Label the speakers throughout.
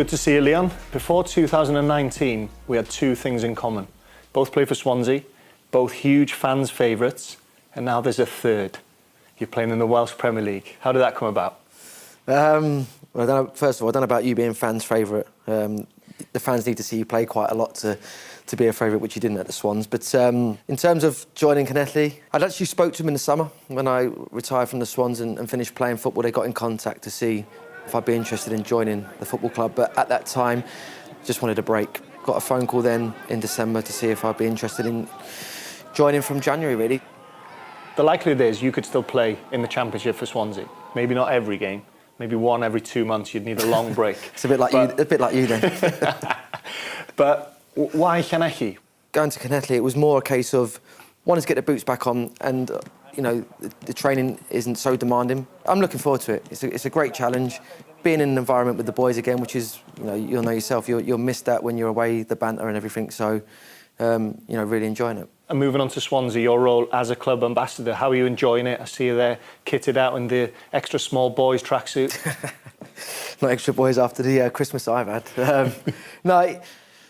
Speaker 1: Good to see you, Leon. Before 2019, we had two things in common. Both play for Swansea, both huge fans' favourites, and now there's a third. You're playing in the Welsh Premier League. How did that come about?
Speaker 2: Well, first of all, I don't know about you being fans' favourite. The fans need to see you play quite a lot to be a favourite, which you didn't at the Swans. But in terms of joining Llanelli, I'd actually spoke to them in the summer when I retired from the Swans and finished playing football. They got in contact to see if I'd be interested in joining the football club. But at that time, just wanted a break. Got a phone call then in December to see if I'd be interested in joining from January, really.
Speaker 1: The likelihood is you could still play in the Championship for Swansea. Maybe not every game. Maybe one every 2 months. You'd need a long break.
Speaker 2: It's a bit like you then.
Speaker 1: But why Llanelli?
Speaker 2: Going to Llanelli, it was more a case of wanting to get the boots back on, and you know, the training isn't so demanding. I'm looking forward to it. It's a great challenge. Being in an environment with the boys again, which is, you know, you'll know yourself, you'll miss that when you're away, the banter and everything. So, you know, really enjoying it. And
Speaker 1: moving on to Swansea, your role as a club ambassador, how are you enjoying it? I see you there kitted out in the extra small boys tracksuit.
Speaker 2: Not extra boys after the Christmas I've had. No,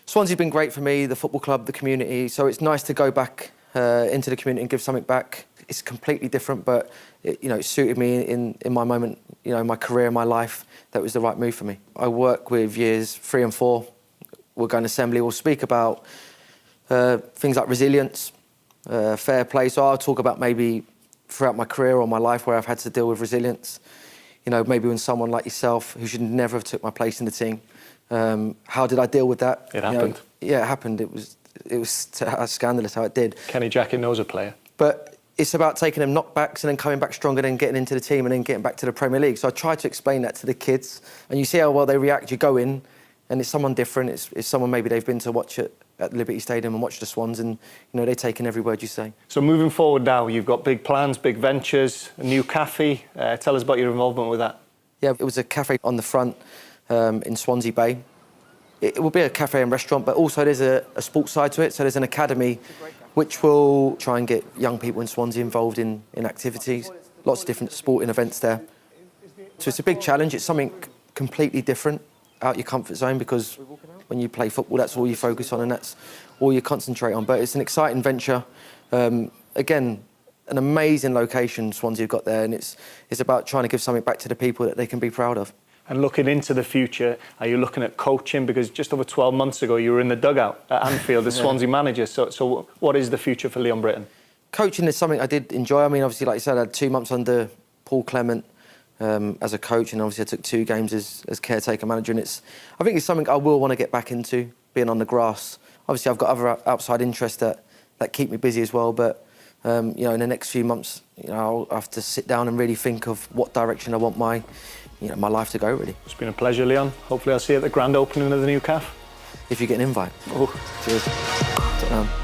Speaker 2: Swansea's been great for me, the football club, the community. So it's nice to go back into the community and give something back. It's completely different, but it suited me in my moment, you know, my career, my life. That was the right move for me. I work with years 3 and 4. We'll go in assembly. We'll speak about things like resilience, fair play. So I'll talk about maybe throughout my career or my life where I've had to deal with resilience. You know, maybe when someone like yourself, who should never have took my place in the team, how did I deal with that?
Speaker 1: It happened.
Speaker 2: Yeah, it happened. It was scandalous how it did.
Speaker 1: Kenny Jackett knows a player.
Speaker 2: But it's about taking them knockbacks and then coming back stronger, then getting into the team and then getting back to the Premier League. So I try to explain that to the kids, and you see how well they react. You go in, and it's someone different. It's someone maybe they've been to watch it at Liberty Stadium and watch the Swans, and you know, they take in every word you say. So
Speaker 1: moving forward now, you've got big plans, big ventures, a new cafe. Tell us about your involvement with that.
Speaker 2: Yeah, it was a cafe on the front in Swansea Bay. It will be a cafe and restaurant, but also there's a sports side to it. So there's an academy which will try and get young people in Swansea involved in activities. Lots of different sporting events there. So it's a big challenge. It's something completely different, out your comfort zone, because when you play football, that's all you focus on and that's all you concentrate on. But it's an exciting venture. Again, an amazing location Swansea have got there, and it's about trying to give something back to the people that they can be proud of.
Speaker 1: And looking into the future, are you looking at coaching? Because just over 12 months ago, you were in the dugout at Anfield as Swansea manager. So what is the future for Leon Britton? Coaching
Speaker 2: is something I did enjoy. I mean, obviously, like you said, I had 2 months under Paul Clement as a coach, and obviously I took 2 games as caretaker manager. And I think it's something I will want to get back into, being on the grass. Obviously, I've got other outside interests that keep me busy as well. But you know, in the next few months, you know, I'll have to sit down and really think of what direction I want my life to go, really. It's been a pleasure, Leon. Hopefully I'll see you at the grand opening of the new cafe. If you get an invite. Oh, cheers.